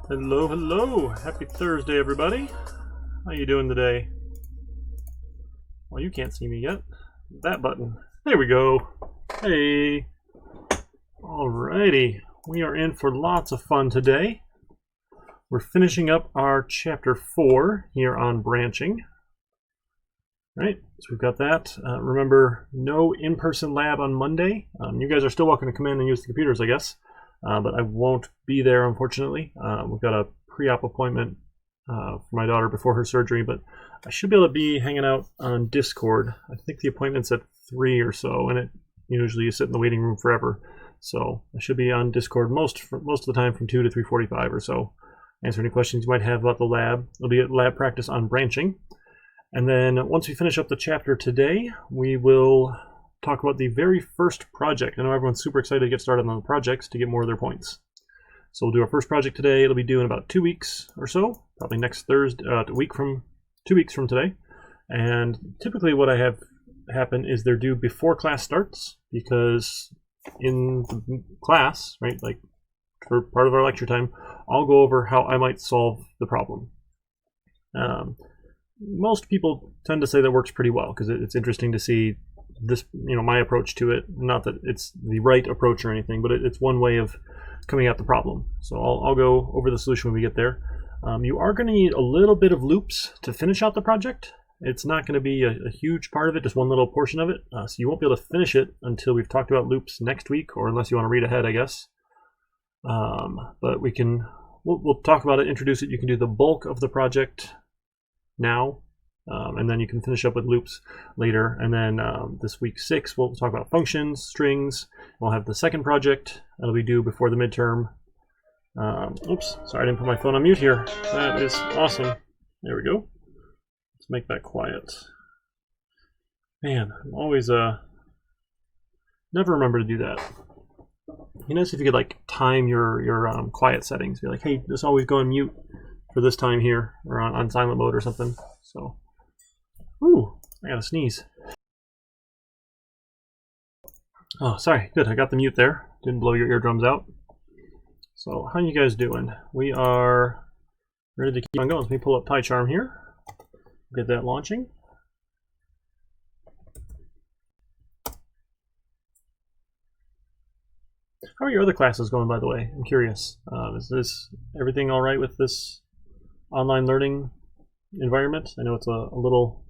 Hello, hello! Happy Thursday, everybody. How you doing today? Well, you can't see me yet. That button. There we go. Hey! Alrighty. We are in for lots of fun today. We're finishing up our Chapter 4 here on branching. Right, so we've got that. Remember, no in-person lab on Monday. You guys are still welcome to come in and use the computers, I guess. But I won't be there, unfortunately. We've got a pre-op appointment for my daughter before her surgery, but I should be able to be hanging out on Discord. I think the appointment's at 3 or so, and usually you sit in the waiting room forever. So I should be on Discord most of the time from 2 to 3:45 or so. Answer any questions you might have about the lab. It'll be at lab practice on branching. And then once we finish up the chapter today, we will talk about the very first project. I know everyone's super excited to get started on the projects to get more of their points. So we'll do our first project today. It'll be due in about 2 weeks or so, probably next Thursday, 2 weeks from today. And typically what I have happen is they're due before class starts, because in class, right, like for part of our lecture time, I'll go over how I might solve the problem. Most people tend to say that works pretty well because it's interesting to see this, my approach to it. Not that it's the right approach or anything, but it's one way of coming at the problem. So I'll go over the solution when we get there. You are going to need a little bit of loops to finish out the project. It's not going to be a huge part of it, just one little portion of it. So you won't be able to finish it until we've talked about loops next week, or unless you want to read ahead, I guess. But we'll talk about it, introduce it. You can do the bulk of the project now. And then you can finish up with loops later. And then this week 6, we'll talk about functions, strings. We'll have the second project that'll be due before the midterm. Oops, sorry, I didn't put my phone on mute here. That is awesome. There we go. Let's make that quiet. Man, I'm always never remember to do that. You know, if you could like time your quiet settings, be like, hey, just always go on mute for this time here, or on silent mode or something. So. Ooh, I gotta sneeze. Oh, sorry. Good, I got the mute there. Didn't blow your eardrums out. So, how you guys doing? We are ready to keep on going. Let me pull up Pycharm here. Get that launching. How are your other classes going, by the way? I'm curious. Is this everything all right with this online learning environment? I know it's a little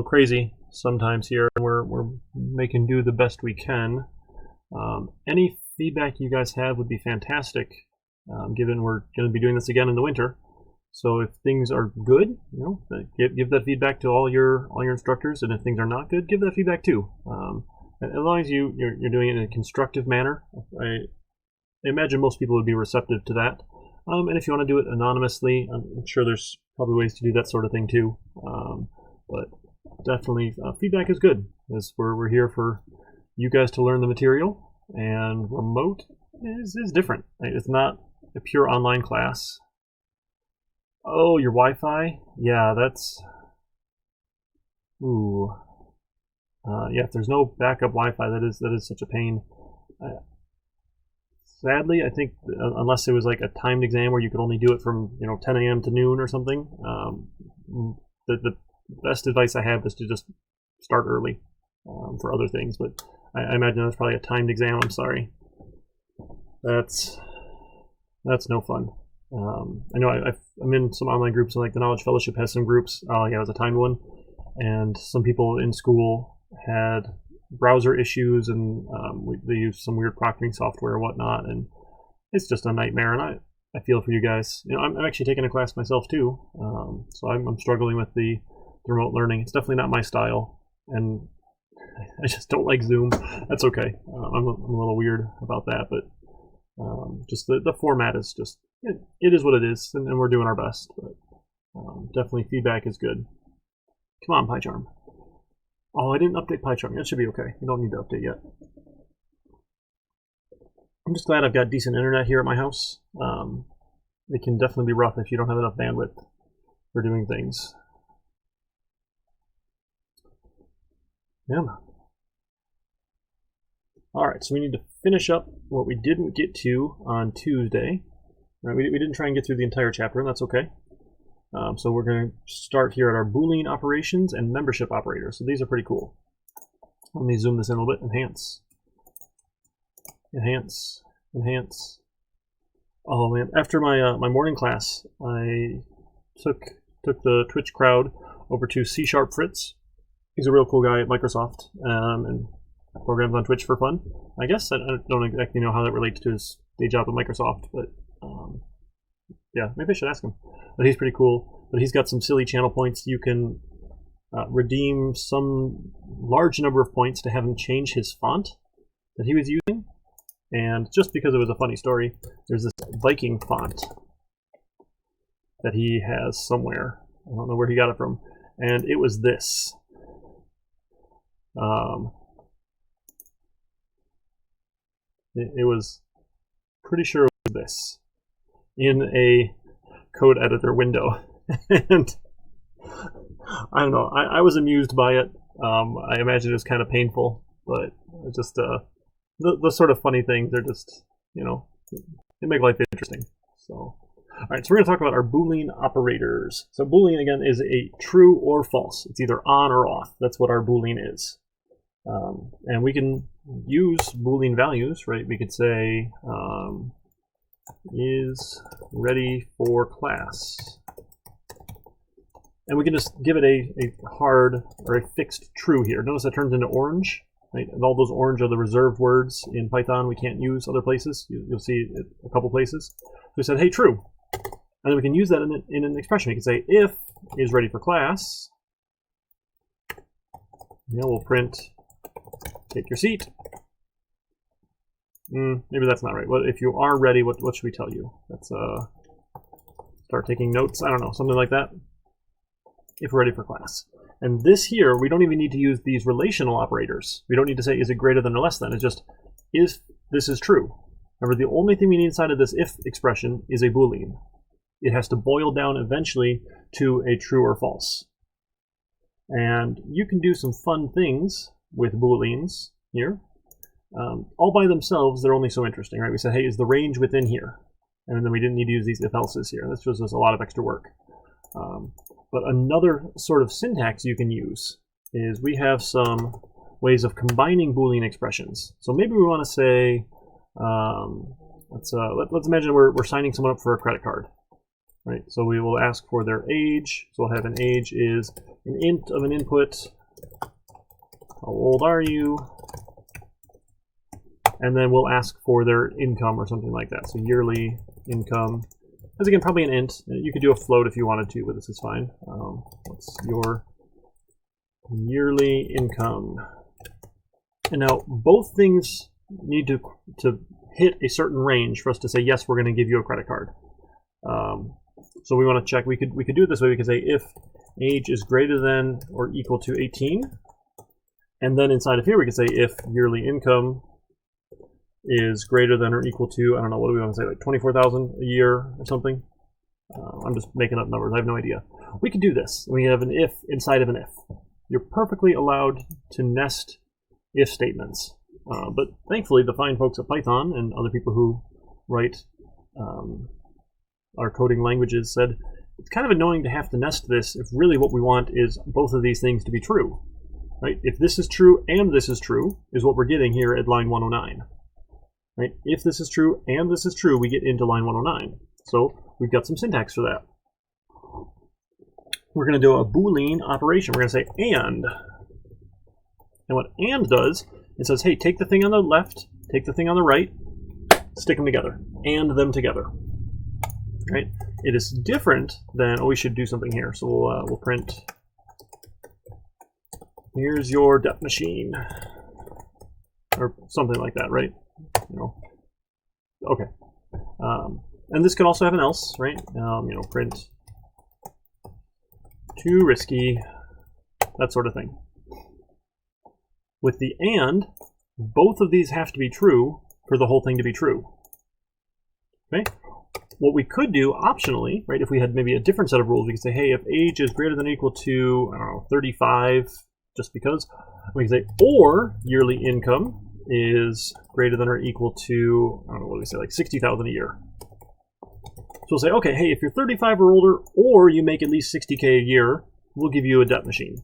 crazy sometimes here, and we're making do the best we can. Any feedback you guys have would be fantastic, given we're going to be doing this again in the winter. So if things are good, give that feedback to all your instructors, and if things are not good, give that feedback too. As long as you're doing it in a constructive manner, I imagine most people would be receptive to that. And if you want to do it anonymously, I'm sure there's probably ways to do that sort of thing too. But definitely feedback is good, as we're here for you guys to learn the material, and remote is different. It's not a pure online class. Oh, your Wi-Fi? Yeah, that's... Ooh. Yeah, if there's no backup Wi-Fi, that is such a pain. Sadly, I think unless it was like a timed exam where you could only do it from 10 a.m. to noon or something, the best advice I have is to just start early for other things. But I imagine that's probably a timed exam. I'm sorry. That's no fun. I know I'm in some online groups, and like the Knowledge Fellowship has some groups. Yeah, it was a timed one, and some people in school had browser issues, and they used some weird proctoring software or whatnot, and it's just a nightmare. And I feel for you guys. I'm actually taking a class myself too, so I'm struggling with the remote learning. It's definitely not my style, and I just don't like Zoom. That's okay. I'm a little weird about that, but just the format is just it is what it is, and we're doing our best. But definitely feedback is good. Come on, Pycharm. Oh, I didn't update Pycharm. That should be okay. You don't need to update yet. I'm just glad I've got decent internet here at my house. It can definitely be rough if you don't have enough bandwidth for doing things. Yeah. Alright, so we need to finish up what we didn't get to on Tuesday. Right, we didn't try and get through the entire chapter, and that's okay. So we're going to start here at our Boolean operations and membership operators. So these are pretty cool. Let me zoom this in a little bit. Enhance. Enhance. Enhance. Oh man, after my my morning class, I took the Twitch crowd over to C# Fritz. He's a real cool guy at Microsoft, and programs on Twitch for fun. I guess I don't exactly know how that relates to his day job at Microsoft, but yeah, maybe I should ask him. But he's pretty cool. But he's got some silly channel points. You can redeem some large number of points to have him change his font that he was using. And just because it was a funny story, there's this Viking font that he has somewhere. I don't know where he got it from. And it was this. It was pretty sure it was this in a code editor window. And I don't know, I was amused by it. I imagine it was kind of painful, but just the sort of funny things are just, you know, they make life interesting. So, all right, so we're going to talk about our Boolean operators. So Boolean, again, is a true or false. It's either on or off. That's what our Boolean is. And we can use Boolean values, right? We could say is ready for class. And we can just give it a hard or a fixed true here. Notice that turns into orange. Right? And all those orange are the reserved words in Python we can't use other places. You'll see it a couple places. So we said, hey, true. And then we can use that in an expression. We can say if is ready for class. Now we'll print take your seat. Maybe that's not right. Well, if you are ready, what should we tell you? Let's start taking notes. I don't know, something like that. If we're ready for class. And this here, we don't even need to use these relational operators. We don't need to say, is it greater than or less than? It's just, if this is true. Remember, the only thing we need inside of this if expression is a Boolean. It has to boil down eventually to a true or false. And you can do some fun things with Booleans here. All by themselves, they're only so interesting, right? We said, hey, is the range within here? And then we didn't need to use these if-else's here. This was just a lot of extra work. But another sort of syntax you can use is we have some ways of combining Boolean expressions. So maybe we want to say, let's imagine we're signing someone up for a credit card, right? So we will ask for their age. So we'll have an age is an int of an input. How old are you? And then we'll ask for their income or something like that. So yearly income. As again, probably an int. You could do a float if you wanted to, but this is fine. What's your yearly income? And now both things need to hit a certain range for us to say, yes, we're going to give you a credit card. So we want to check. We could do it this way. We could say if age is greater than or equal to 18. And then inside of here, we could say if yearly income is greater than or equal to, I don't know, what do we want to say, like 24,000 a year or something? I'm just making up numbers. I have no idea. We could do this. We have an if inside of an if. You're perfectly allowed to nest if statements. But thankfully, the fine folks at Python and other people who write our coding languages said, it's kind of annoying to have to nest this if really what we want is both of these things to be true. Right? If this is true and this is true, is what we're getting here at line 109. Right? If this is true and this is true, we get into line 109. So we've got some syntax for that. We're going to do a Boolean operation. We're going to say and. And what and does, it says, hey, take the thing on the left, take the thing on the right, stick them together, and them together. Right? It is different than, oh, we should do something here. So we'll print, here's your depth machine. Or something like that, right? You know, okay. And this could also have an else, right? You know, print too risky that sort of thing. With the and, both of these have to be true for the whole thing to be true. Okay? What we could do optionally, right, if we had maybe a different set of rules, we could say, hey, if age is greater than or equal to, I don't know, 35, just because, we can say, or yearly income is greater than or equal to, I don't know, what do we say, like 60,000 a year. So we'll say, okay, hey, if you're 35 or older, or you make at least 60K a year, we'll give you a debt machine.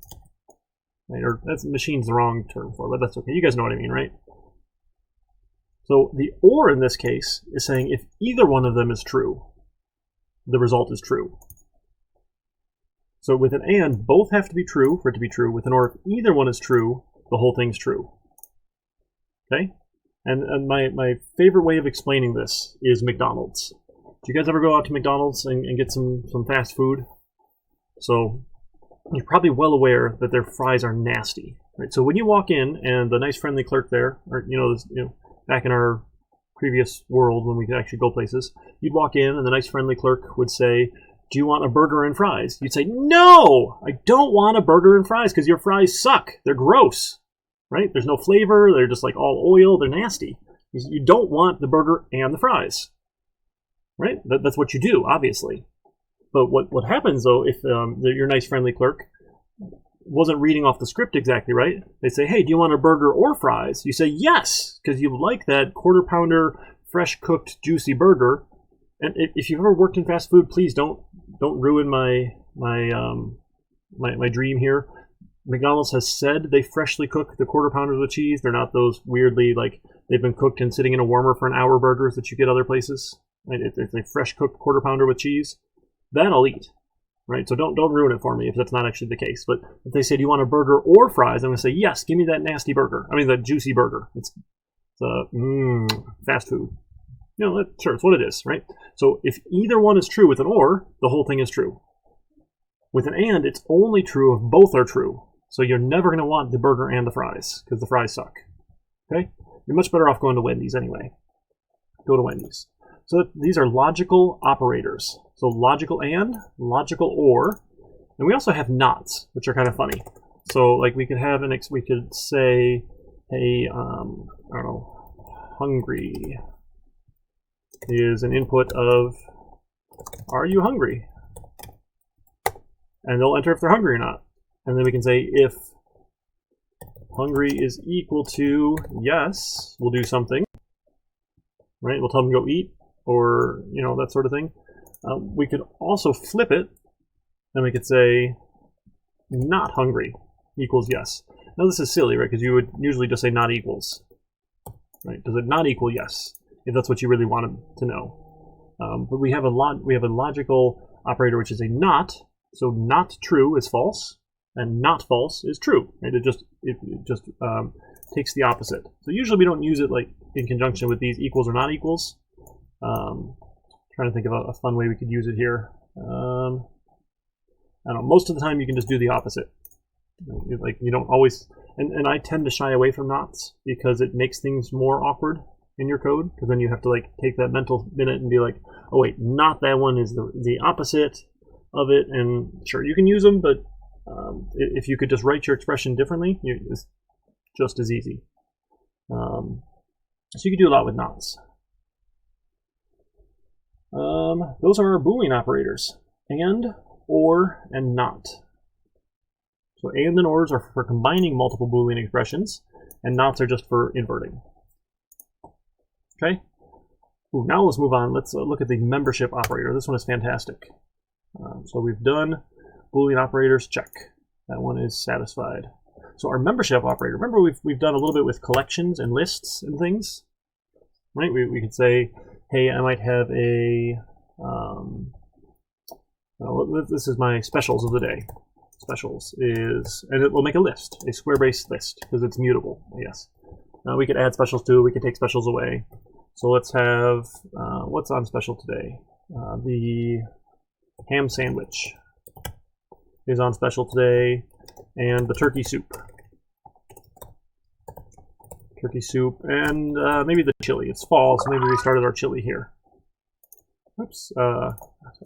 Right? Or that's machine's the wrong term for it, but that's okay. You guys know what I mean, right? So the or in this case is saying if either one of them is true, the result is true. So with an and, both have to be true for it to be true. With an or, if either one is true, the whole thing's true. Okay? And my favorite way of explaining this is McDonald's. Do you guys ever go out to McDonald's and get some fast food? So you're probably well aware that their fries are nasty. Right? So when you walk in and the nice friendly clerk there, or back in our previous world when we could actually go places, you'd walk in and the nice friendly clerk would say, do you want a burger and fries? You'd say, no, I don't want a burger and fries because your fries suck. They're gross, right? There's no flavor. They're just like all oil. They're nasty. You don't want the burger and the fries, right? That's what you do, obviously. But what happens, though, if your nice friendly clerk wasn't reading off the script exactly right, they say, hey, do you want a burger or fries? You say yes, because you like that quarter pounder, fresh cooked, juicy burger. And if you've ever worked in fast food, please don't ruin my dream here. McDonald's has said they freshly cook the quarter pounders with cheese. They're not those weirdly, like, they've been cooked and sitting in a warmer for an hour burgers that you get other places. Right? It's a fresh cooked quarter pounder with cheese. That I'll eat. Right, so don't ruin it for me if that's not actually the case. But if they say, do you want a burger or fries? I'm going to say, yes, give me that nasty burger. I mean, the juicy burger. It's fast food. Sure, it's what it is, right? So if either one is true with an or, the whole thing is true. With an and, it's only true if both are true. So you're never going to want the burger and the fries, because the fries suck. Okay? You're much better off going to Wendy's anyway. Go to Wendy's. So these are logical operators. So logical and, logical or, and we also have nots, which are kind of funny. So like we could say, hey, I don't know, hungry is an input of, are you hungry? And they'll enter if they're hungry or not. And then we can say if hungry is equal to yes, we'll do something. Right? We'll tell them to go eat, or that sort of thing. We could also flip it, and we could say not hungry equals yes. Now this is silly, right? Because you would usually just say not equals. Right? Does it not equal yes? If that's what you really wanted to know. But we have a logical operator which is a not. So not true is false, and not false is true. Right? It just takes the opposite. So usually we don't use it like in conjunction with these equals or not equals. Trying to think of a fun way we could use it here. I don't know. Most of the time you can just do the opposite. Like you don't always, and I tend to shy away from nots because it makes things more awkward in your code, because then you have to like take that mental minute and be like, oh wait, not that one is the opposite of it. And sure, you can use them, but if you could just write your expression differently, it's just as easy. So you can do a lot with nots. Those are our Boolean operators, and, or, and not. So and ors are for combining multiple Boolean expressions, and nots are just for inverting. Okay? Ooh, now let's move on. Let's look at the membership operator. This one is fantastic. So we've done Boolean operators, check. That one is satisfied. So our membership operator, remember we've done a little bit with collections and lists and things? Right? We could say, hey, I might have a, this is my specials of the day. Specials is, and it will make a list, a square-based list, because it's mutable, yes. We could add specials too, we could take specials away. So let's have, what's on special today? The ham sandwich is on special today, and the turkey soup. Turkey soup, and maybe the chili. It's fall, so maybe we started our chili here. Oops, I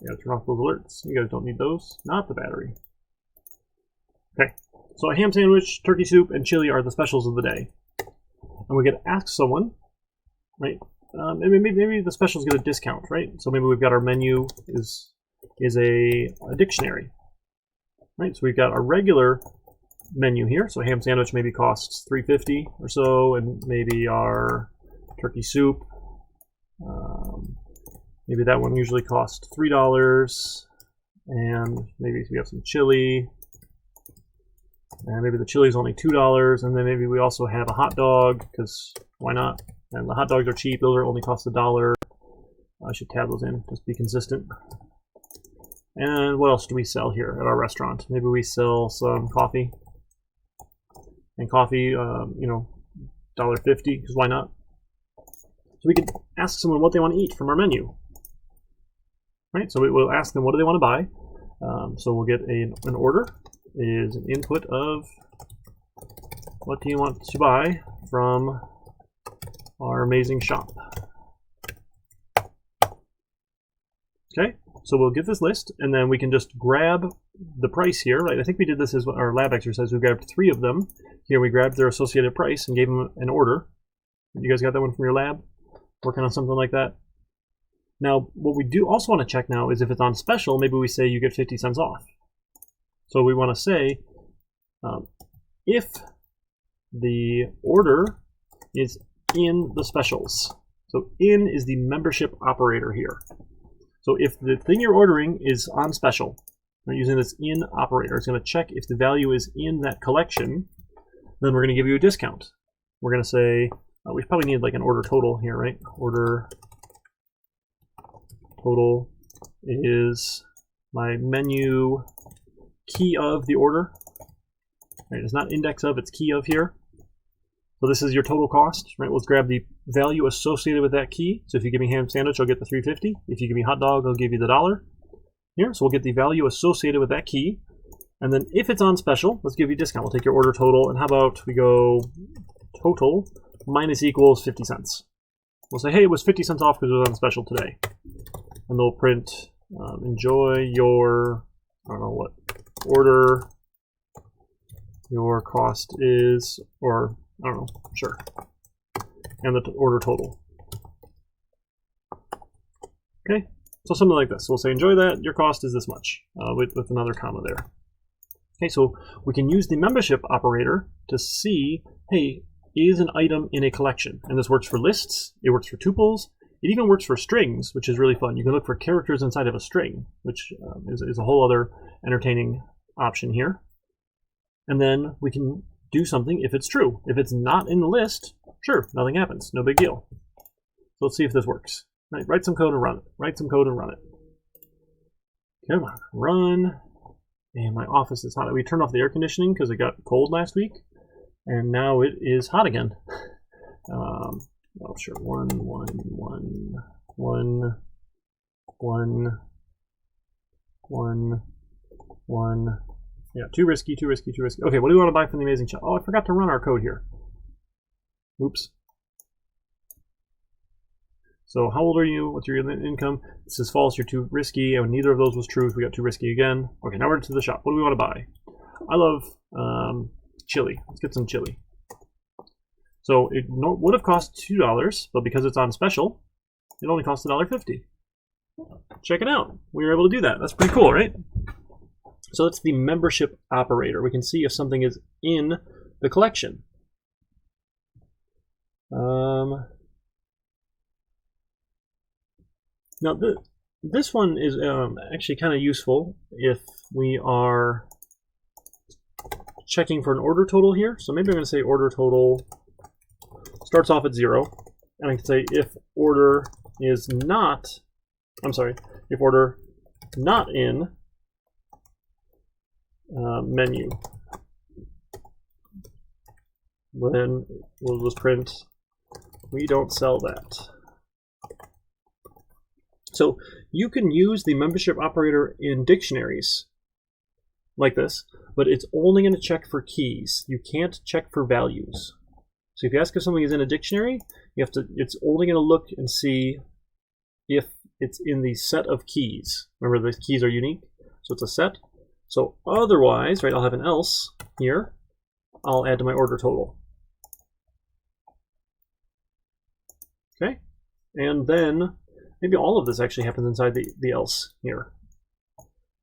gotta turn off those alerts. You guys don't need those. Not the battery. Okay, So a ham sandwich, turkey soup, and chili are the specials of the day. And we get to ask someone, right? Maybe the specials get a discount, right? So maybe we've got our menu is a dictionary, right? So we've got our regular menu here. So ham sandwich maybe costs $3.50 or so, and maybe our turkey soup, maybe that one usually costs $3, and maybe we have some chili, and maybe the chili is only $2, and then maybe we also have a hot dog, because why not? And the hot dogs are cheap, those are only cost $1. I should tab those in, just be consistent. And what else do we sell here at our restaurant? Maybe we sell some coffee. And coffee, you know, $1.50, because why not? So we could ask someone what they want to eat from our menu. Right, so we'll ask them what do they want to buy. So we'll get an order is an input of what do you want to buy from our amazing shop. Okay, so we'll get this list, and then we can just grab the price here, right? I think we did this as our lab exercise. We grabbed 3 of them. Here we grabbed their associated price and gave them an order. You guys got that one from your lab? Working on something like that? Now, what we do also want to check now is if it's on special, maybe we say you get 50 cents off. So we want to say if the order is in the specials. So in is the membership operator here. So if the thing you're ordering is on special, we're using this in operator, it's going to check if the value is in that collection, then we're going to give you a discount. We're going to say, we probably need like an order total here, right? Order total is my menu key of the order. Right, it's not index of, it's key of here. So this is your total cost, right? Let's grab the value associated with that key. So if you give me ham sandwich, I'll get the $3.50. If you give me hot dog, I'll give you the $1 here. So we'll get the value associated with that key. And then if it's on special, let's give you a discount. We'll take your order total, and how about we go total minus equals 50 cents. We'll say, hey, it was 50 cents off because it was on special today. And they'll print, enjoy your, I don't know what, order, your cost is, or I don't know, sure. And the order total. Okay, so something like this. So we'll say, enjoy that, your cost is this much, with another comma there. Okay, so we can use the membership operator to see, hey, is an item in a collection? And this works for lists, it works for tuples, it even works for strings, which is really fun. You can look for characters inside of a string, which is a whole other entertaining option here. And then we can do something if it's true. If it's not in the list, sure, nothing happens, no big deal. So let's see if this works. Right, write some code and run it. Write some code and run it. Come on, run. And my office is hot. We turned off the air conditioning because it got cold last week, and now it is hot again. Oh, sure. 1, 1, 1, 1, 1, 1, 1. Yeah, too risky, too risky, too risky. Okay, what do we want to buy from the amazing shop? Oh, I forgot to run our code here. Oops. So how old are you? What's your income? This is false, you're too risky, and neither of those was true, so we got too risky again. Okay, now we're to the shop. What do we want to buy? I love chili. Let's get some chili. So it would have cost $2, but because it's on special, it only cost $1.50. Check it out. We were able to do that. That's pretty cool, right? So that's the membership operator. We can see if something is in the collection. Now, this one is actually kind of useful if we are checking for an order total here. So maybe I'm going to say order total starts off at 0. And I can say if order is not, if order not in menu, then we'll just print, we don't sell that. So you can use the membership operator in dictionaries like this, but it's only going to check for keys. You can't check for values. So if you ask if something is in a dictionary, it's only going to look and see if it's in the set of keys. Remember, the keys are unique, so it's a set. So otherwise, right, I'll have an else. here, I'll add to my order total. Okay, and then maybe all of this actually happens inside the else here.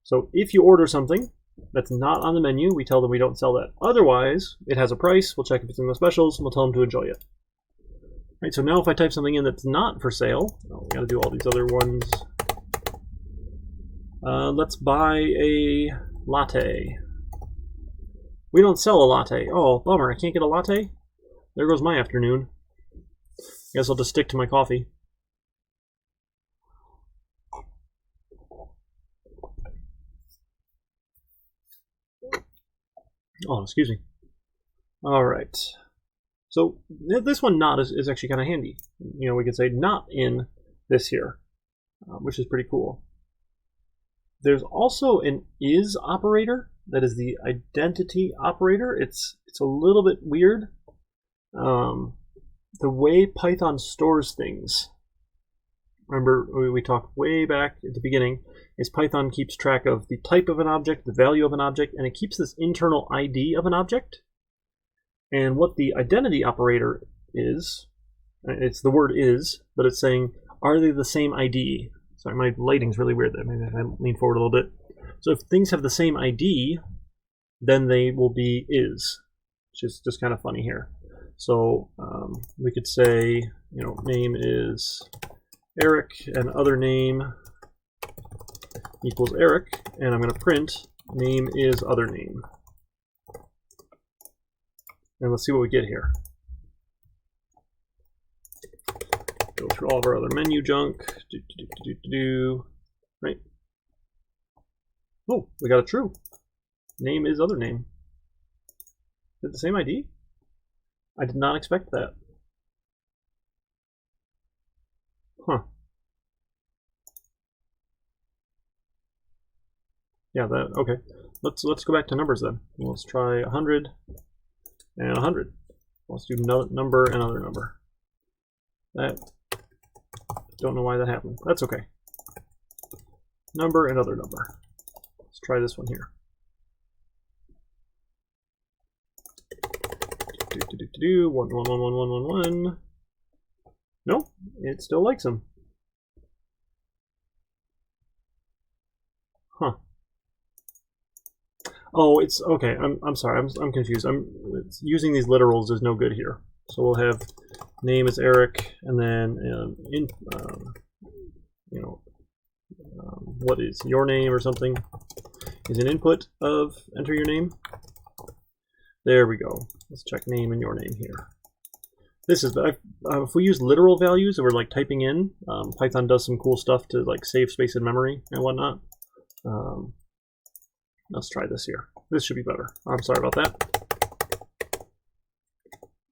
So if you order something that's not on the menu, we tell them we don't sell that. Otherwise, it has a price. We'll check if it's in the specials, and we'll tell them to enjoy it. Right, so now if I type something in that's not for sale, we got to do all these other ones. Let's buy a latte. We don't sell a latte. Oh, bummer, I can't get a latte? There goes my afternoon. Guess I'll just stick to my coffee. Oh, excuse me. All right. So this one not is actually kind of handy. You know, we can say not in this here, which is pretty cool. There's also an is operator that is the identity operator. It's a little bit weird. The way Python stores things, remember we talked way back at the beginning, is Python keeps track of the type of an object, the value of an object, and it keeps this internal ID of an object. And what the identity operator is, it's the word is, but it's saying, are they the same ID? Sorry, my lighting's really weird there. Maybe if I lean forward a little bit. So if things have the same ID, then they will be is, which is just kind of funny here. So we could say, you know, name is Eric and other name equals Eric, and I'm going to print name is other name. And let's see what we get here. Go through all of our other menu junk. Right. Oh, we got a true. Name is other name. Is it the same ID? I did not expect that. Huh. Yeah, that okay. Let's go back to numbers then. Let's try 100 and 100. Let's do number and other number. That don't know why that happened. That's okay. Number and other number. Let's try this one here. 1 1 1 1 1 1 1. No, it still likes them. Huh. Oh, it's okay. I'm sorry. I'm confused. It's using these literals is no good here. So we'll have name is Eric, and then you know, what is your name or something is an input of enter your name. There we go. Let's check name and your name here. This is if we use literal values and we're like typing in, Python does some cool stuff to like save space in memory and whatnot. Let's try this here. This should be better. I'm sorry about that.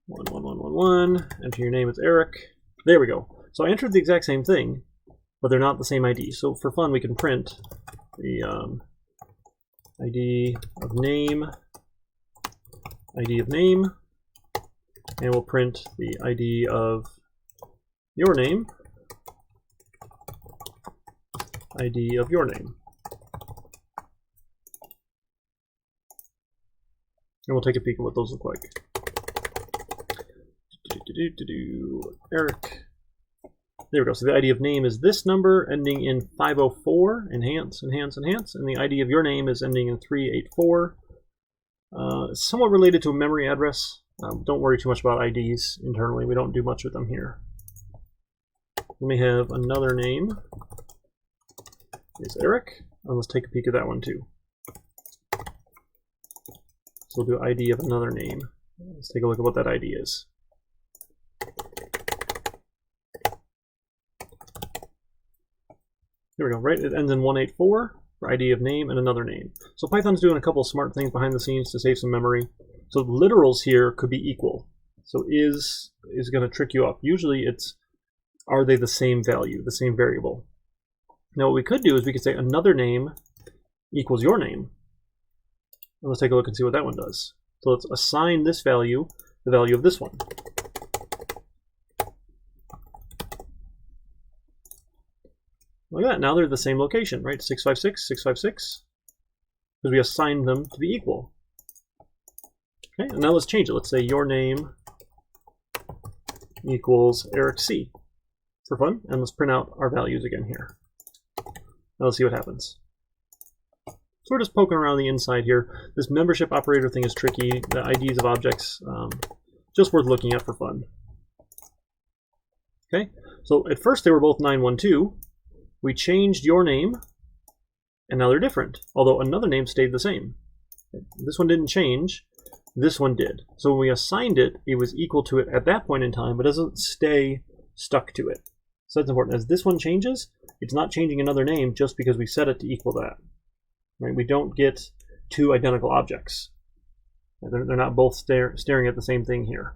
1 1 1 1 1. Enter your name as Eric. There we go. So I entered the exact same thing, but they're not the same ID. So for fun, we can print the ID of name, and we'll print the ID of your name, ID of your name. And we'll take a peek at what those look like. Eric. There we go. So the ID of name is this number ending in 504. Enhance, enhance, enhance. And the ID of your name is ending in 384. Somewhat related to a memory address. Don't worry too much about IDs internally. We don't do much with them here. Then we have another name. Is Eric. And let's take a peek at that one too. So we'll do ID of another name. Let's take a look at what that ID is. There we go, right? It ends in 184 for ID of name and another name. So Python's doing a couple of smart things behind the scenes to save some memory. So the literals here could be equal. So is going to trick you up. Usually it's, are they the same value, the same variable? Now what we could do is we could say another name equals your name. And let's take a look and see what that one does. So let's assign this value, the value of this one. Look at that, now they're the same location, right? 656, 656, because we assigned them to be equal. Okay, and now let's change it. Let's say your name equals Eric C for fun, and let's print out our values again here. Now let's see what happens. So we're just poking around the inside here. This membership operator thing is tricky. The IDs of objects, just worth looking at for fun. Okay, so at first they were both 912. We changed your name, and now they're different, although another name stayed the same. This one didn't change, this one did. So when we assigned it, it was equal to it at that point in time, but doesn't stay stuck to it. So that's important. As this one changes, it's not changing another name just because we set it to equal that. Right? We don't get two identical objects. They're not both staring at the same thing here.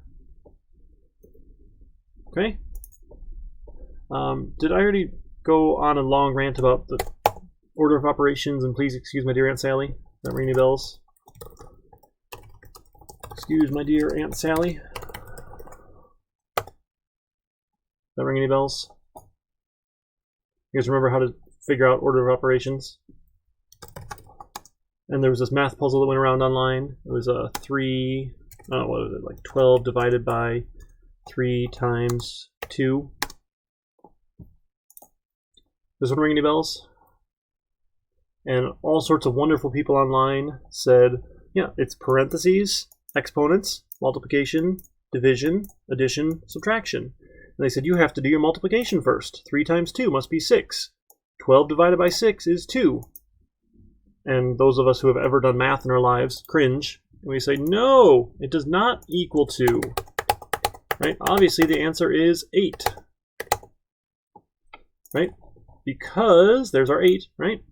Okay. Did I already go on a long rant about the order of operations and please excuse my dear Aunt Sally? Does that ring any bells? Excuse my dear Aunt Sally. Does that ring any bells? You guys remember how to figure out order of operations? And there was this math puzzle that went around online. It was a 3, what was it, like 12 divided by 3 times 2. Does one ring any bells? And all sorts of wonderful people online said, yeah, it's parentheses, exponents, multiplication, division, addition, subtraction. And they said, you have to do your multiplication first. 3 times 2 must be 6. 12 divided by 6 is 2. And those of us who have ever done math in our lives cringe. And we say, no, it does not equal 2. Right? Obviously, the answer is 8. Right? Because there's our 8, right?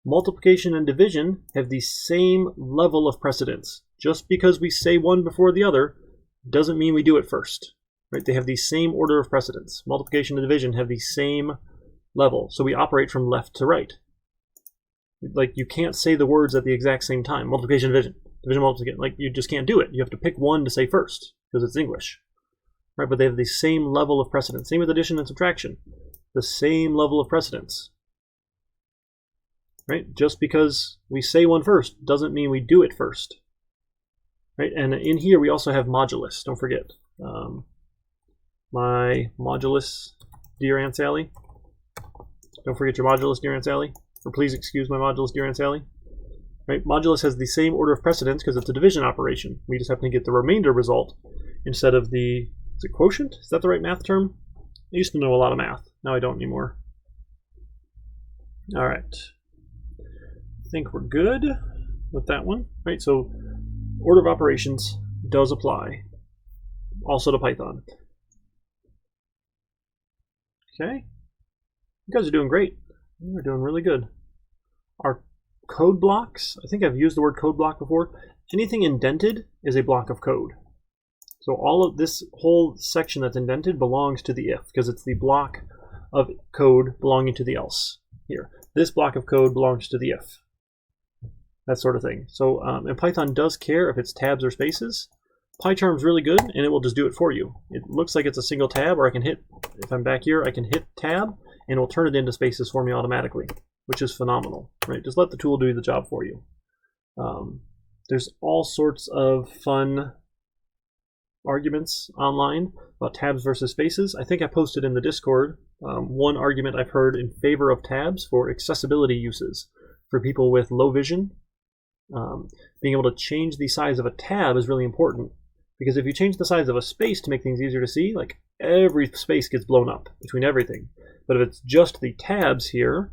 Multiplication and division have the same level of precedence. Just because we say one before the other doesn't mean we do it first. Right? They have the same order of precedence. Multiplication and division have the same level. So we operate from left to right. Like, you can't say the words at the exact same time. Multiplication, division, division, multiplication. Like, you just can't do it. You have to pick one to say first because it's English. Right? But they have the same level of precedence. Same with addition and subtraction. The same level of precedence. Right? Just because we say one first doesn't mean we do it first. Right? And in here we also have modulus. Don't forget. My modulus, dear Aunt Sally. Don't forget your modulus, dear Aunt Sally. Or please excuse my modulus, dear Aunt Sally. Right? Modulus has the same order of precedence because it's a division operation. We just happen to get the remainder result instead of the, is it quotient? Is that the right math term? I used to know a lot of math. Now I don't anymore. All right. I think we're good with that one. Right? So order of operations does apply. Also to Python. Okay. You guys are doing great. We're doing really good. Our code blocks, I think I've used the word code block before. Anything indented is a block of code. So all of this whole section that's indented belongs to the if, because it's the block of code belonging to the else here. This block of code belongs to the if. That sort of thing. So, and Python does care if it's tabs or spaces. Pycharm's really good, and it will just do it for you. It looks like it's a single tab, or I can hit, if I'm back here, I can hit tab, and it will turn it into spaces for me automatically, which is phenomenal, right? Just let the tool do the job for you. There's all sorts of fun arguments online about tabs versus spaces. I think I posted in the Discord one argument I've heard in favor of tabs for accessibility uses. For people with low vision, being able to change the size of a tab is really important. Because if you change the size of a space to make things easier to see, like every space gets blown up between everything. But if it's just the tabs here,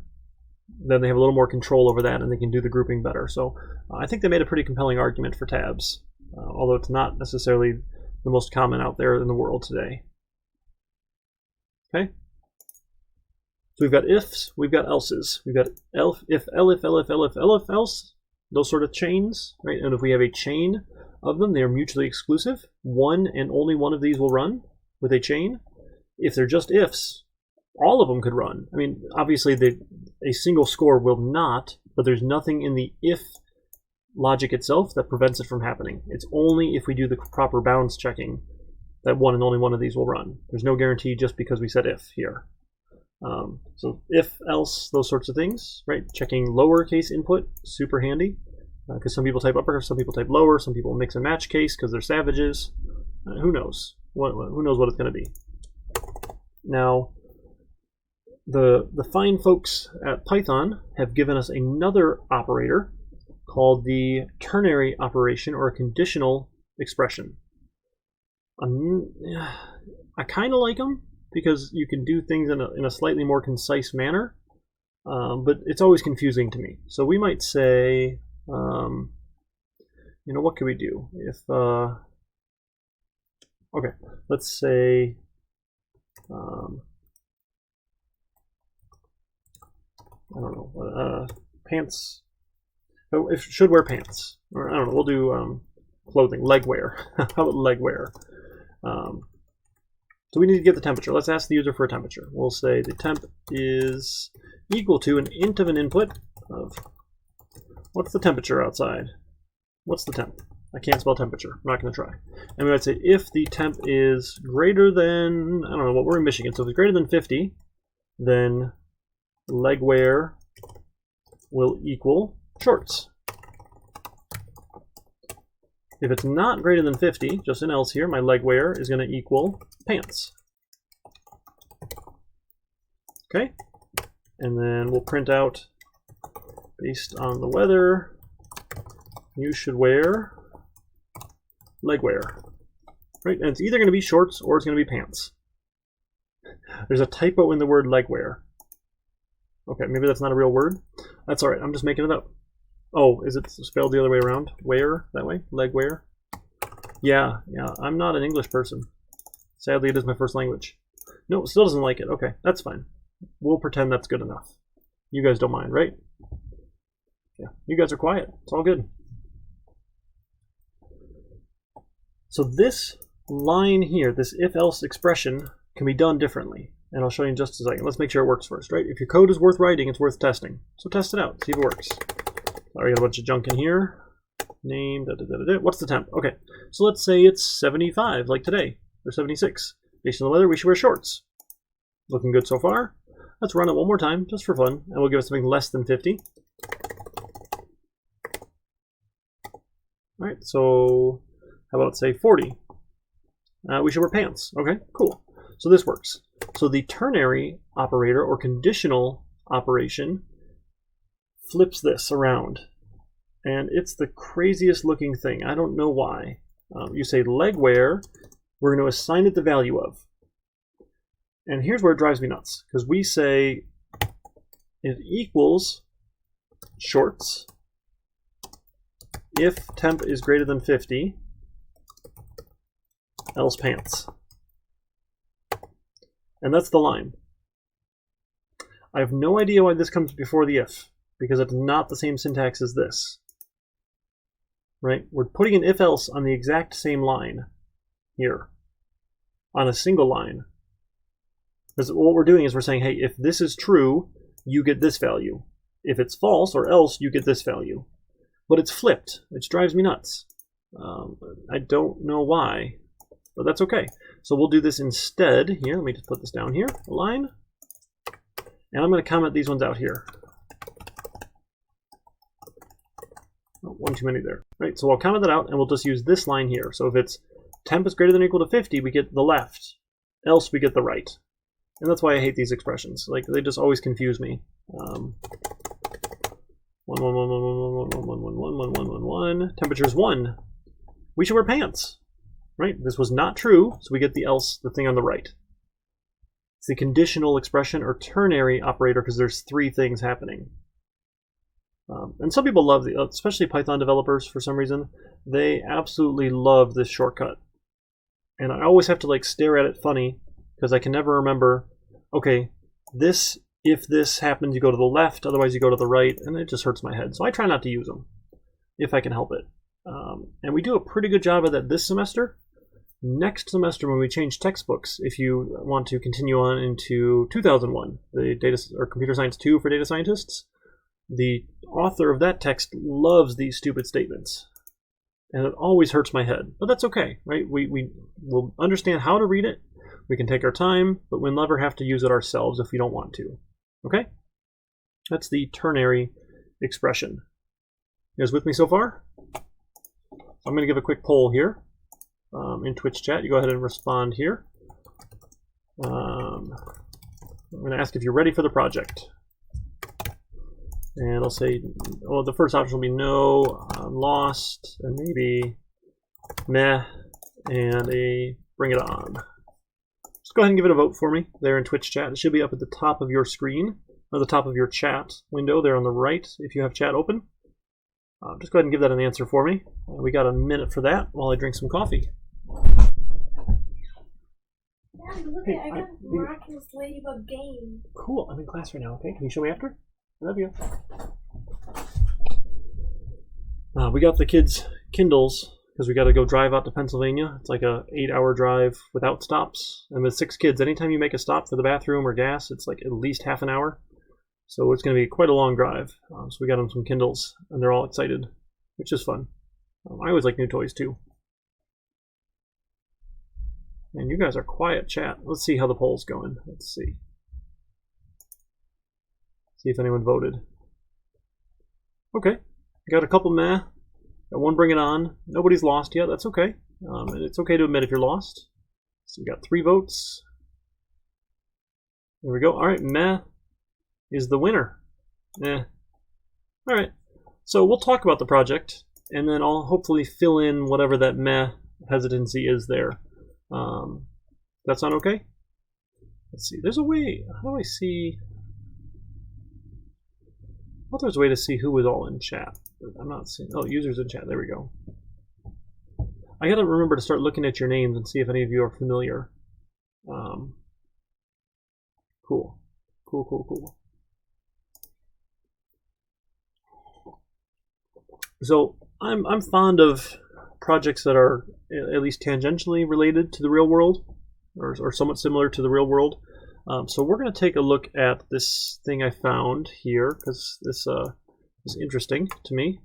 then they have a little more control over that and they can do the grouping better. So I think they made a pretty compelling argument for tabs, although it's not necessarily the most common out there in the world today. Okay. So we've got ifs, we've got elses. We've got if, else, those sort of chains, right? And if we have a chain of them, they are mutually exclusive. One and only one of these will run with a chain. If they're just ifs, all of them could run. I mean, obviously a single score will not, but there's nothing in the if logic itself that prevents it from happening. It's only if we do the proper bounds checking that one and only one of these will run. There's no guarantee just because we said if here. So if, else, those sorts of things, right? Checking lowercase input, super handy. because some people type upper, some people type lower, some people mix and match case because they're savages. Who knows? Who knows what it's going to be? Now, the fine folks at Python have given us another operator called the ternary operation, or a conditional expression. I kind of like them because you can do things in a slightly more concise manner, but it's always confusing to me. So we might say, you know, what can we do? If okay, let's say I don't know, pants. Oh, if should wear pants, or I don't know. We'll do clothing, leg wear. How about leg wear? So we need to get the temperature. Let's ask the user for a temperature. We'll say the temp is equal to an int of an input of what's the temperature outside? What's the temp? I can't spell temperature. I'm not going to try. And we might say if the temp is greater than, I don't know what, we're in Michigan, so if it's greater than 50, then leg wear will equal shorts. If it's not greater than 50, just an else here, my leg wear is going to equal pants. Okay, and then we'll print out, based on the weather, you should wear leg wear. Right, and it's either going to be shorts or it's going to be pants. There's a typo in the word leg wear. Okay, maybe that's not a real word. That's all right, I'm just making it up. Oh, is it spelled the other way around? Wear, that way? Leg wear? Yeah, I'm not an English person. Sadly, it is my first language. No, it still doesn't like it. Okay, that's fine. We'll pretend that's good enough. You guys don't mind, right? Yeah, you guys are quiet. It's all good. So this line here, this if-else expression, can be done differently. And I'll show you in just a second. Let's make sure it works first, right? If your code is worth writing, it's worth testing. So test it out, see if it works. I got a bunch of junk in here. Name, what's the temp? Okay, so let's say it's 75, like today, or 76. Based on the weather, we should wear shorts. Looking good so far. Let's run it one more time, just for fun, and we'll give it something less than 50. All right, so how about say 40? We should wear pants. Okay, cool. So this works. So the ternary operator, or conditional operation, flips this around. And it's the craziest looking thing. I don't know why. You say leg wear, we're going to assign it the value of. And here's where it drives me nuts, because we say it equals shorts if temp is greater than 50, else pants. And that's the line. I have no idea why this comes before the if, because it's not the same syntax as this. Right? We're putting an if-else on the exact same line here, on a single line. Because what we're doing is we're saying, hey, if this is true, you get this value. If it's false or else, you get this value. But it's flipped, which drives me nuts. I don't know why, but that's okay. So we'll do this instead. Here, let me just put this down here, a line. And I'm going to comment these ones out here. Oh, one too many there. Right, so I'll comment that out, and we'll just use this line here. So if it's temp is greater than or equal to 50, we get the left. Else we get the right. And that's why I hate these expressions. Like, they just always confuse me. 1, 1, 1, 1, 1, 1, 1, 1, 1, 1, 1, 1, 1. Temperature is 1. We should wear pants. Right? This was not true, so we get the else, the thing on the right. It's the conditional expression or ternary operator because there's 3 things happening. And some people love the, especially Python developers for some reason, they absolutely love this shortcut. And I always have to like stare at it funny because I can never remember, okay, this, if this happens, you go to the left, otherwise you go to the right, and it just hurts my head. So I try not to use them if I can help it. And we do a pretty good job of that this semester. Next semester, when we change textbooks, if you want to continue on into 2001, the data or Computer Science 2 for data scientists, the author of that text loves these stupid statements. And it always hurts my head. But that's okay, right? We will understand how to read it. We can take our time, but we'll never have to use it ourselves if we don't want to. Okay? That's the ternary expression. You guys with me so far? I'm going to give a quick poll here in Twitch chat. You go ahead and respond here. I'm going to ask if you're ready for the project. And I'll say, well, the first option will be no, I'm lost, and maybe meh, and a bring it on. Just go ahead and give it a vote for me there in Twitch chat. It should be up at the top of your screen, or the top of your chat window there on the right if you have chat open. Just go ahead and give that an answer for me. We got a minute for that while I drink some coffee. Dad, look at I got a miraculous ladybug game. Cool. I'm in class right now. Okay, can you show me after? I love you. We got the kids' Kindles because we got to go drive out to Pennsylvania. It's like a 8-hour drive without stops. And with 6 kids, anytime you make a stop for the bathroom or gas, it's like at least half an hour. So it's going to be quite a long drive. So we got them some Kindles, and they're all excited, which is fun. I always like new toys too. And you guys are quiet, chat. Let's see how the poll's going. Let's see. See if anyone voted. Okay, got a couple meh. Got one bring it on. Nobody's lost yet. That's okay. And it's okay to admit if you're lost. So we got 3 votes. There we go. All right, meh is the winner. All right. So we'll talk about the project, and then I'll hopefully fill in whatever that meh hesitancy is there. That sound okay? Let's see. There's a way. How do I see? I thought there's a way to see who was all in chat. I'm not seeing. Oh, users in chat. There we go. I gotta remember to start looking at your names and see if any of you are familiar. Cool. Cool. So I'm fond of projects that are at least tangentially related to the real world, or somewhat similar to the real world. So we're going to take a look at this thing I found here, because this is interesting to me.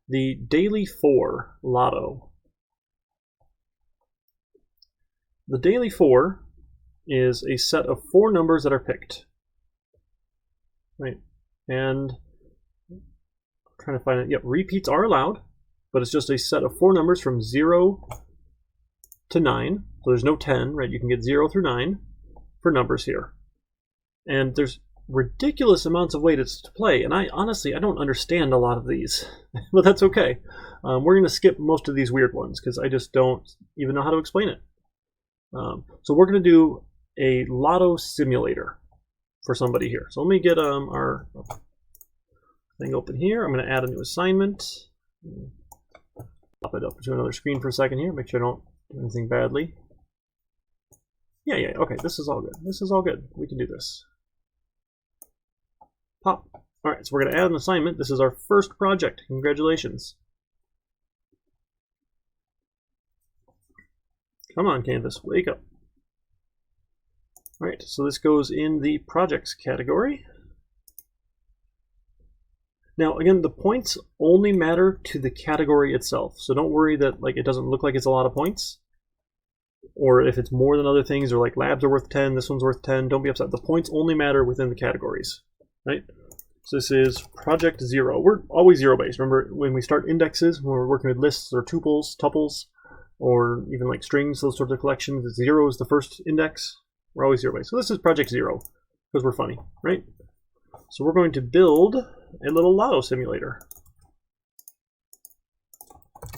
The Daily 4 Lotto. The Daily 4 is a set of 4 numbers that are picked. Right? And I'm trying to find it. Yep, repeats are allowed, but it's just a set of 4 numbers from 0 to 9. So there's no 10, right? You can get 0 through 9 for numbers here. And there's ridiculous amounts of ways to play, and I don't understand a lot of these, but that's okay. We're going to skip most of these weird ones because I just don't even know how to explain it. So we're going to do a Lotto simulator for somebody here. So let me get our thing open here. I'm going to add a new assignment. Pop it up to another screen for a second here. Make sure I don't do anything badly. Yeah, okay, this is all good. This is all good. We can do this. Pop. All right, so we're going to add an assignment. This is our first project. Congratulations. Come on, Canvas, wake up. All right, so this goes in the projects category. Now, again, the points only matter to the category itself. So don't worry that it doesn't look like it's a lot of points. Or if it's more than other things, or like labs are worth 10, this one's worth 10, don't be upset. The points only matter within the categories, right? So this is project 0. We're always 0 based. Remember, when we start indexes, when we're working with lists or tuples, or even like strings, those sorts of collections, 0 is the first index. We're always 0 based. So this is project 0, because we're funny, right? So we're going to build a little Lotto simulator.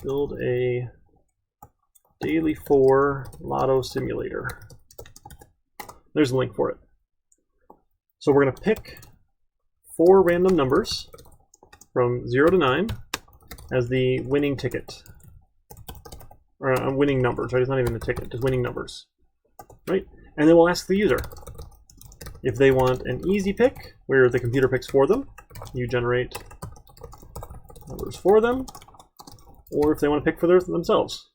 Build a Daily 4 Lotto simulator. There's a link for it. So we're going to pick 4 random numbers from 0 to 9 as the winning ticket. Or winning numbers, right? It's not even a ticket, just winning numbers. Right? And then we'll ask the user if they want an easy pick, where the computer picks for them. You generate numbers for them, or if they want to pick for themselves.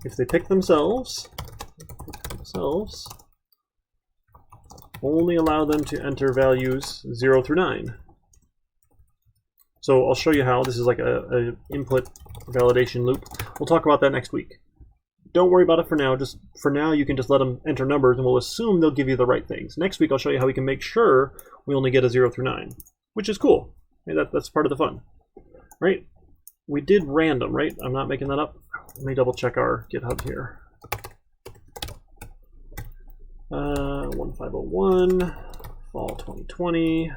If they pick themselves, only allow them to enter values 0 through 9. So I'll show you how. This is like a input validation loop. We'll talk about that next week. Don't worry about it for now. Just for now, you can just let them enter numbers, and we'll assume they'll give you the right things. Next week, I'll show you how we can make sure we only get a 0 through 9, which is cool. Hey, that's part of the fun, right? We did random, right? I'm not making that up. Let me double check our GitHub here. 1501, fall 2020.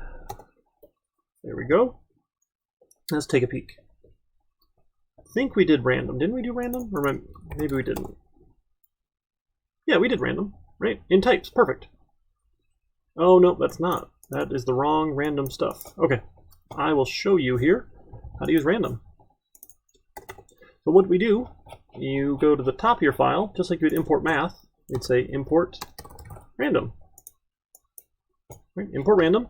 There we go. Let's take a peek. I think we did random. Didn't we do random? Or maybe we didn't. Yeah, we did random, right? In types, perfect. Oh, no, that's not. That is the wrong random stuff. Okay, I will show you here how to use random. So what we do, you go to the top of your file, just like you would import math. You'd say import random. Right, import random.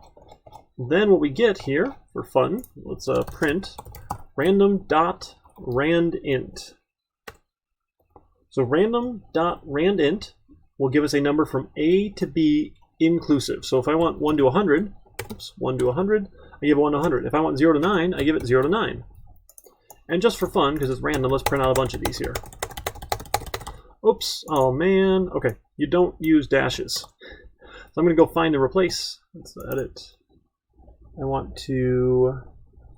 Then what we get here, for fun, let's print random.randint. So random.randint will give us a number from A to B inclusive. So if I want 1 to 100, oops, 1 to 100, I give it 1 to 100. If I want 0 to 9, I give it 0 to 9. And just for fun, because it's random, let's print out a bunch of these here. Oops, oh man. Okay, you don't use dashes. So I'm going to go find and replace. Let's edit. I want to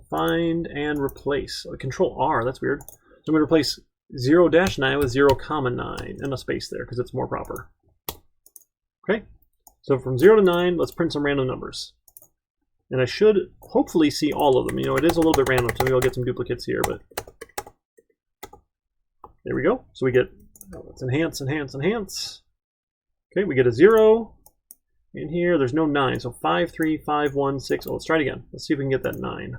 find and replace. Control R, that's weird. So I'm going to replace 0-9 with 0,9 and a space there because it's more proper. Okay, so from 0 to 9, let's print some random numbers. And I should hopefully see all of them. You know, it is a little bit random, so maybe I'll get some duplicates here, but there we go. So we get, let's enhance, enhance, enhance. Okay, we get a 0. In here, there's no 9, so 5, 3, 5, 1, 6. Oh, let's try it again. Let's see if we can get that 9.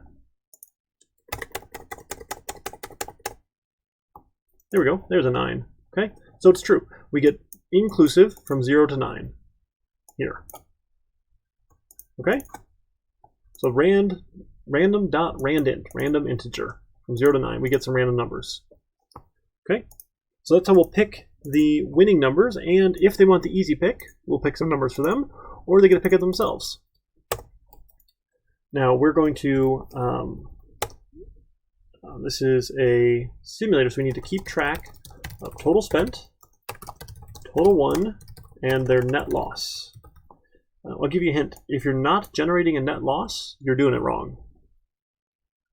There we go. There's a 9. Okay, so it's true. We get inclusive from 0 to 9 here. Okay, so random.randint, random integer from 0 to 9. We get some random numbers. Okay, so that's how we'll pick the winning numbers, and if they want the easy pick, we'll pick some numbers for them, or they get to pick it themselves. Now we're going to, this is a simulator, so we need to keep track of total spent, total won, and their net loss. I'll give you a hint. If you're not generating a net loss, you're doing it wrong.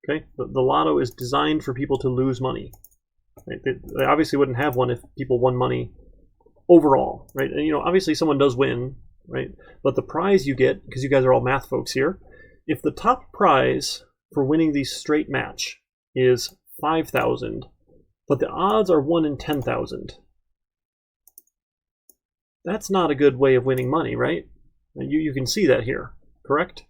Okay, the Lotto is designed for people to lose money. Right? They obviously wouldn't have one if people won money overall, right? And you know, obviously someone does win, right? But the prize you get, because you guys are all math folks here, if the top prize for winning the straight match is 5,000, but the odds are 1 in 10,000, that's not a good way of winning money, right? You can see that here, correct?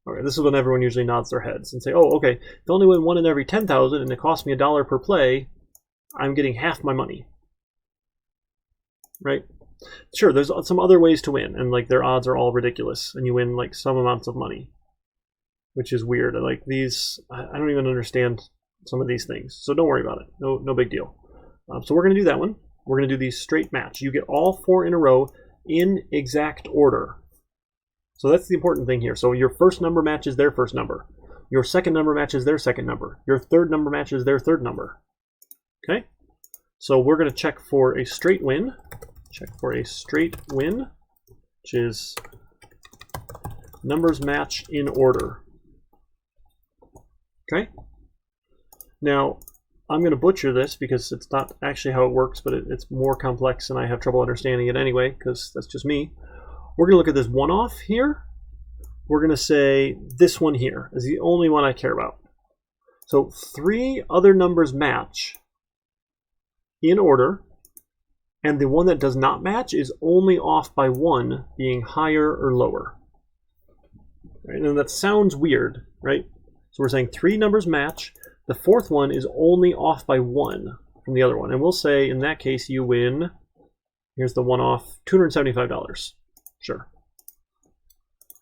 Okay, this is when everyone usually nods their heads and say, oh, okay, if I only win 1 in every 10,000 and it costs me $1 per play, I'm getting half my money, right? Sure, there's some other ways to win, and like their odds are all ridiculous, and you win like some amounts of money, which is weird. Like these, I don't even understand some of these things, so don't worry about it. No big deal. So we're going to do that one. We're going to do the straight match. You get all 4 in a row in exact order. So that's the important thing here. So your first number matches their first number. Your second number matches their second number. Your third number matches their third number. Okay? So we're going to check for a straight win. Check for a straight win, which is numbers match in order. Okay? Now, I'm going to butcher this because it's not actually how it works, but it's more complex and I have trouble understanding it anyway because that's just me. We're going to look at this one-off here. We're going to say this one here is the only one I care about. So 3 other numbers match in order, and the one that does not match is only off by 1, being higher or lower. Right? And that sounds weird, right? So we're saying 3 numbers match. The 4th one is only off by 1 from the other one. And we'll say, in that case, you win, here's the one off, $275. Sure.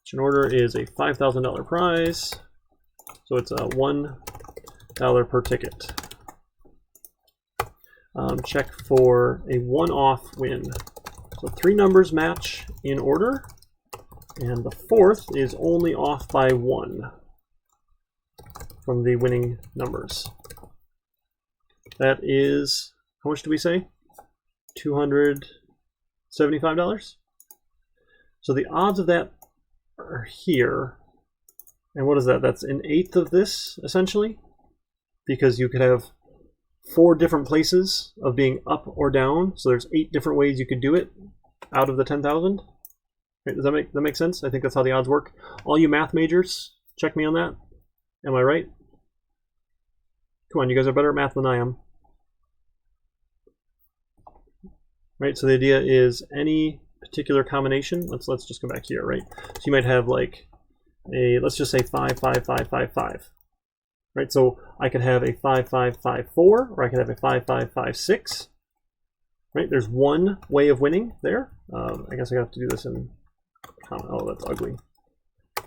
Which in order is a $5,000 prize. So it's a $1 per ticket. Check for a one-off win. So 3 numbers match in order, and the 4th is only off by 1 from the winning numbers. That is, how much do we say? $275? So the odds of that are here. And what is that? That's an eighth of this, essentially, because you could have 4 different places of being up or down. So there's 8 different ways you could do it out of the 10,000. Right, does that make sense? I think that's how the odds work. All you math majors, check me on that. Am I right? Come on, you guys are better at math than I am. Right, so the idea is any particular combination. Let's just go back here, right? So you might have like a, let's just say 5, 5, 5, 5, 5. Right, so I could have a 5, 5, 5, 4, or I could have a 5, 5, 5, 6. Right, there's one way of winning there. I guess I have to do this in comment. Oh, that's ugly.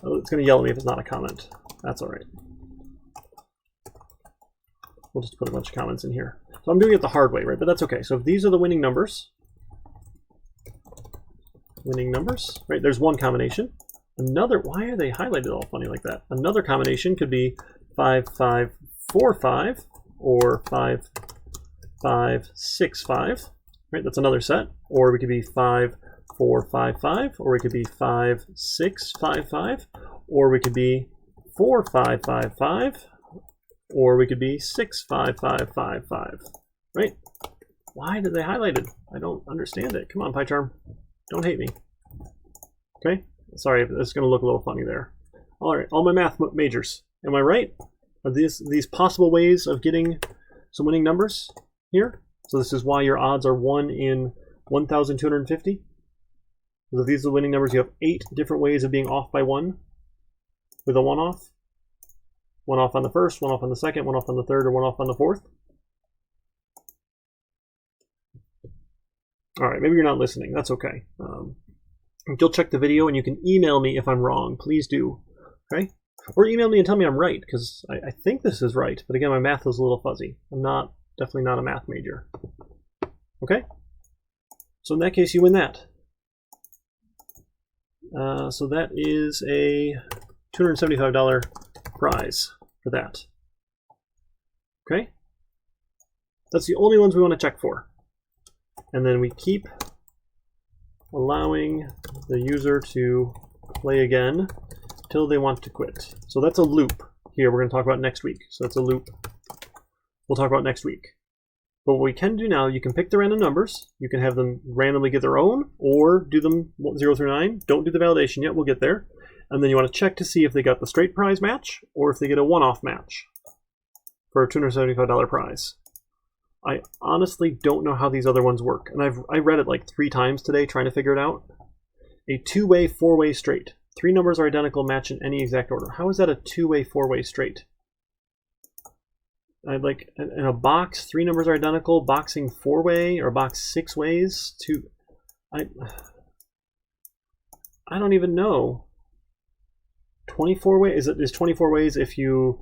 Oh, it's going to yell at me if it's not a comment. That's all right. We'll just put a bunch of comments in here. So I'm doing it the hard way, right? But that's okay. So if these are the winning numbers, right? There's one combination. Another, why are they highlighted all funny like that? Another combination could be 5, 5, 4, 5, or 5, 5, 6, 5. Right? That's another set. Or we could be 5, 4, 5, 5, or we could be 5, 6, 5, 5, or we could be 4, 5, 5, 5, or we could be 6, 5, 5, 5, 5. Right? Why did they highlight it? I don't understand it. Come on, Pycharm. Don't hate me. Okay? Sorry, it's going to look a little funny there. All right, all my math majors. Am I right? Are these possible ways of getting some winning numbers here? So this is why your odds are 1 in 1,250. So if these are the winning numbers, you have 8 different ways of being off by 1 with a 1 off. 1 off on the first, 1 off on the second, 1 off on the third, or 1 off on the fourth. All right, maybe you're not listening. That's okay. You'll check the video and you can email me if I'm wrong. Please do. Okay? Or email me and tell me I'm right, because I think this is right. But again, my math is a little fuzzy. I'm definitely not a math major. Okay? So in that case, you win that. So that is a $275 prize for that. Okay? That's the only ones we want to check for. And then we keep allowing the user to play again till they want to quit. So that's a loop here we're going to talk about next week. So that's a loop we'll talk about next week. But what we can do now, you can pick the random numbers. You can have them randomly get their own, or do them 0 through 9. Don't do the validation yet. We'll get there. And then you want to check to see if they got the straight prize match, or if they get a one-off match for a $275 prize. I honestly don't know how these other ones work. And I read it like 3 times today trying to figure it out. A 2-way, 4-way straight. 3 numbers are identical, match in any exact order. How is that a 2-way, 4-way straight? I'd like in a box, 3 numbers are identical, boxing 4-way, or box 6 ways. I don't even know. 24 ways? Is 24 ways if you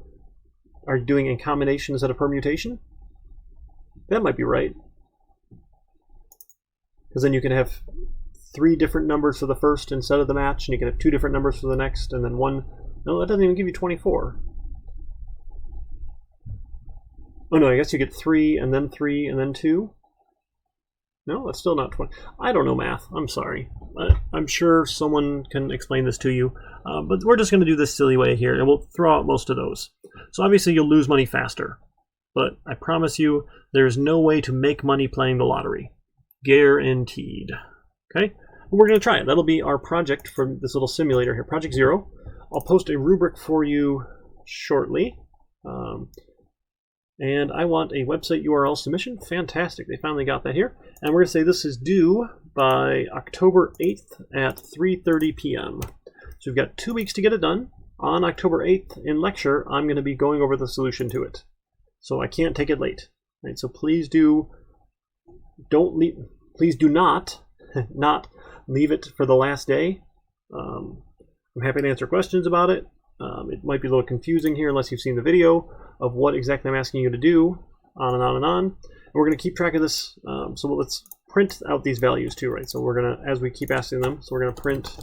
are doing a combination instead of permutation? That might be right. Because then you can have 3 different numbers for the first instead of the match, and you can have 2 different numbers for the next, and then 1. No, that doesn't even give you 24. Oh no, I guess you get 3 and then 3 and then 2. No, that's still not 20. I don't know math. I'm sorry. I'm sure someone can explain this to you. But we're just going to do this silly way here, and we'll throw out most of those. So obviously you'll lose money faster. But I promise you, there's no way to make money playing the lottery. Guaranteed. Okay? We're going to try it. That'll be our project for this little simulator here, Project 0. I'll post a rubric for you shortly. And I want a website URL submission. Fantastic. They finally got that here. And we're going to say this is due by October 8th at 3:30 p.m. So we've got 2 weeks to get it done. On October 8th in lecture, I'm going to be going over the solution to it. So I can't take it late. Right? So please do not leave it for the last day. I'm happy to answer questions about it. It might be a little confusing here unless you've seen the video of what exactly I'm asking you to do, on and on and on. And we're going to keep track of this. So let's print out these values too, right? So we're going to, as we keep asking them, so we're going to print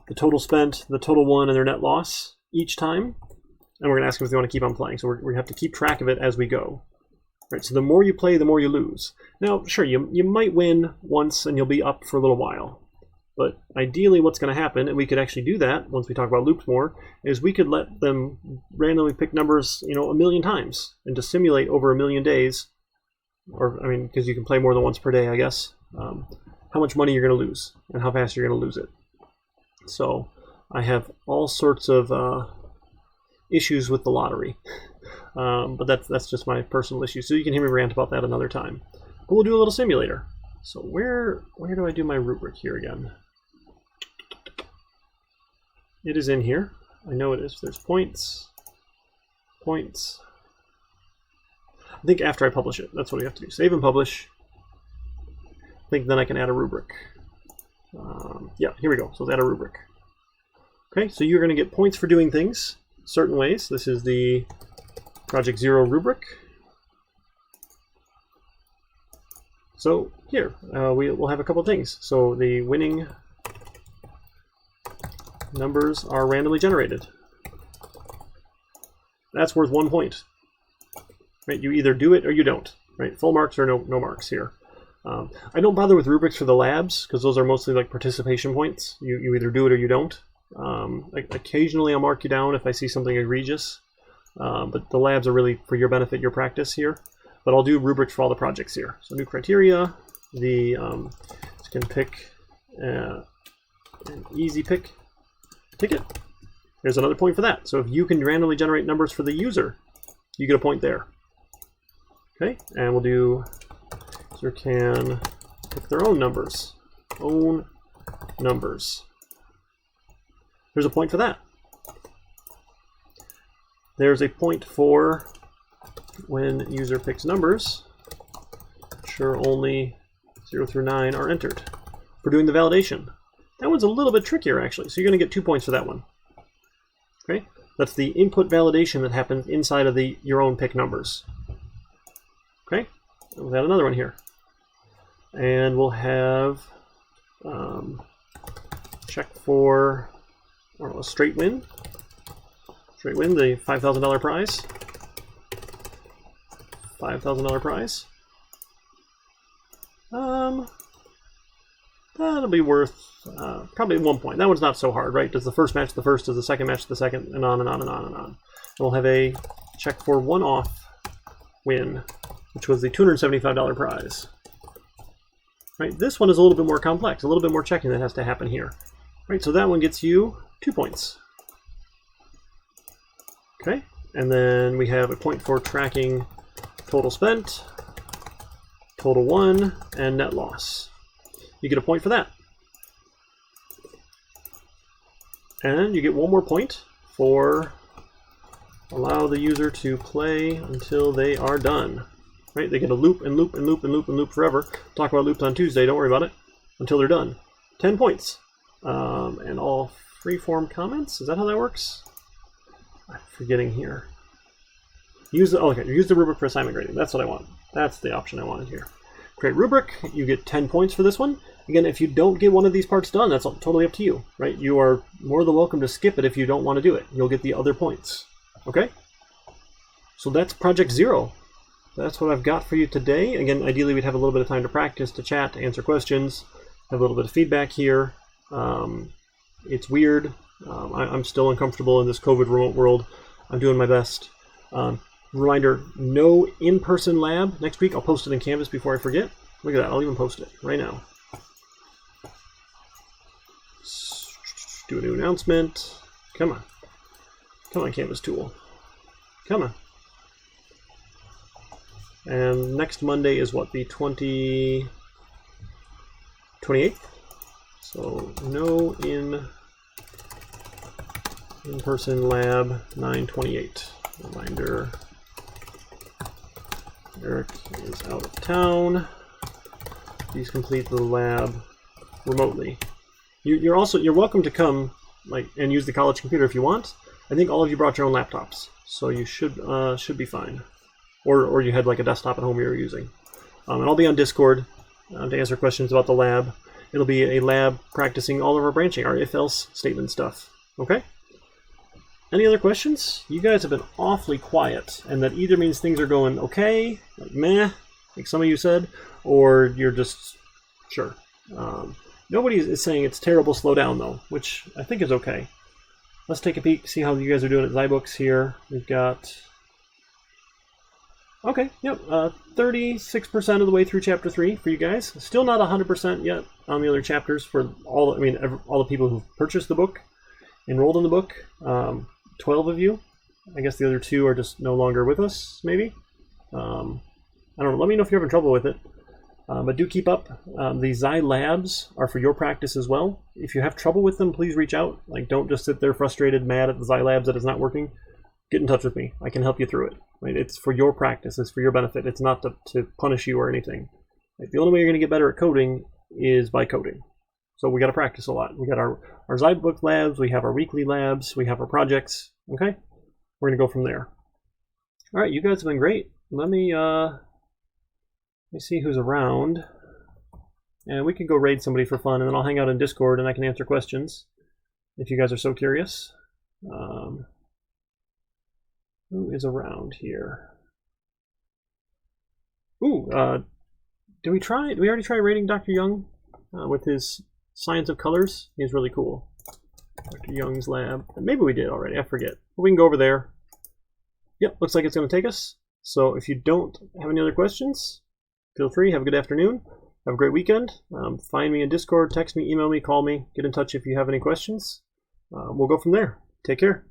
the total spent, the total won, and their net loss each time. And we're going to ask them if they want to keep on playing. So we're going to have to keep track of it as we go. Right, so the more you play, the more you lose. Now, sure, you might win once and you'll be up for a little while. But ideally what's going to happen, and we could actually do that once we talk about loops more, is we could let them randomly pick numbers, you know, 1,000,000 times and to simulate over 1,000,000 days, or, I mean, because you can play more than once per day, I guess, how much money you're going to lose and how fast you're going to lose it. So I have all sorts of issues with the lottery, but that's just my personal issue. So you can hear me rant about that another time. But we'll do a little simulator. So where do I do my rubric here again? It is in here. I know it is. There's points. Points. I think after I publish it, that's what we have to do. Save and publish. I think then I can add a rubric. Yeah, here we go. So let's add a rubric. Okay, so you're going to get points for doing things certain ways. This is the Project Zero rubric. So here, we'll have a couple things. So the winning numbers are randomly generated. That's worth 1 point. Right? You either do it or you don't. Right? Full marks or no marks here. I don't bother with rubrics for the labs because those are mostly like participation points. You either do it or you don't. Like occasionally I'll mark you down if I see something egregious, but the labs are really for your benefit, your practice here. But I'll do rubrics for all the projects here. So new criteria, you can pick an easy pick ticket. There's another point for that. So if you can randomly generate numbers for the user, you get a point there. Okay, and we'll do user can pick their own numbers. Own numbers. There's a point for that. There's a point for when user picks numbers, sure only 0 through 9 are entered. For doing the validation. That one's a little bit trickier actually, so you're going to get 2 points for that one. Okay, that's the input validation that happens inside of your own pick numbers. Okay, we'll add another one here. And we'll have check for a straight win. Straight win, the $5,000 prize. $5,000 prize. That'll be worth probably 1 point. That one's not so hard, right? Does the first match the first? Does the second match the second? And on and on and on and on. And we'll have a check for one-off win, which was the $275 prize. Right? This one is a little bit more complex, a little bit more checking that has to happen here. Right? So that one gets you 2 points. Okay, and then we have a point for tracking total spent, total won, and net loss. You get a point for that. And you get 1 more point for allow the user to play until they are done. Right? They get a loop and loop and loop and loop and loop forever. Talk about loops on Tuesday, don't worry about it. Until they're done. 10 points. And all freeform comments, is that how that works? I'm forgetting here. Use the rubric for assignment grading. That's what I want. That's the option I wanted here. Create rubric. You get 10 points for this one. Again, if you don't get one of these parts done, that's totally up to you, right? You are more than welcome to skip it if you don't want to do it. You'll get the other points. Okay? So that's Project Zero. That's what I've got for you today. Again, ideally we'd have a little bit of time to practice, to chat, to answer questions, have a little bit of feedback here. It's weird. I'm still uncomfortable in this COVID remote world. I'm doing my best. Reminder, no in-person lab next week. I'll post it in Canvas before I forget. Look at that. I'll even post it right now. Do a new announcement. Come on. Come on, Canvas tool. Come on. And next Monday is what? The 28th? So no in-person lab 9/28. Reminder, Eric is out of town. Please complete the lab remotely. You're welcome to come and use the college computer if you want. I think all of you brought your own laptops, so you should be fine. Or you had like a desktop at home you were using. And I'll be on Discord to answer questions about the lab. It'll be a lab practicing all of our branching, our if-else statement stuff. Okay? Any other questions? You guys have been awfully quiet, and that either means things are going okay, like meh, like some of you said, or you're just sure. Nobody is saying it's terrible slow down though, which I think is okay. Let's take a peek, see how you guys are doing at Zybooks here. We've got... Okay, yep, 36% of the way through Chapter 3 for you guys. Still not 100% yet on the other chapters for all, all the people who've purchased the book, enrolled in the book. 12 of you. I guess the other 2 are just no longer with us, maybe. I don't know, let me know if you're having trouble with it. But do keep up. The Xi Labs are for your practice as well. If you have trouble with them, please reach out. Like, don't just sit there frustrated, mad at the Xi Labs that it's not working. Get in touch with me. I can help you through it. Right? It's for your practice. It's for your benefit. It's not to punish you or anything. Like, the only way you're going to get better at coding is by coding. So we got to practice a lot. We got our Zybook labs. We have our weekly labs. We have our projects. Okay? We're going to go from there. All right, you guys have been great. Let me see who's around. And we could go raid somebody for fun, and then I'll hang out in Discord and I can answer questions if you guys are so curious. Who is around here? Ooh, did we already try raiding Dr. Young with his Science of Colors? He's really cool. Dr. Young's lab. Maybe we did already, I forget. But we can go over there. Yep, looks like it's going to take us. So if you don't have any other questions, feel free. Have a good afternoon. Have a great weekend. Find me in Discord, text me, email me, call me. Get in touch if you have any questions. We'll go from there. Take care.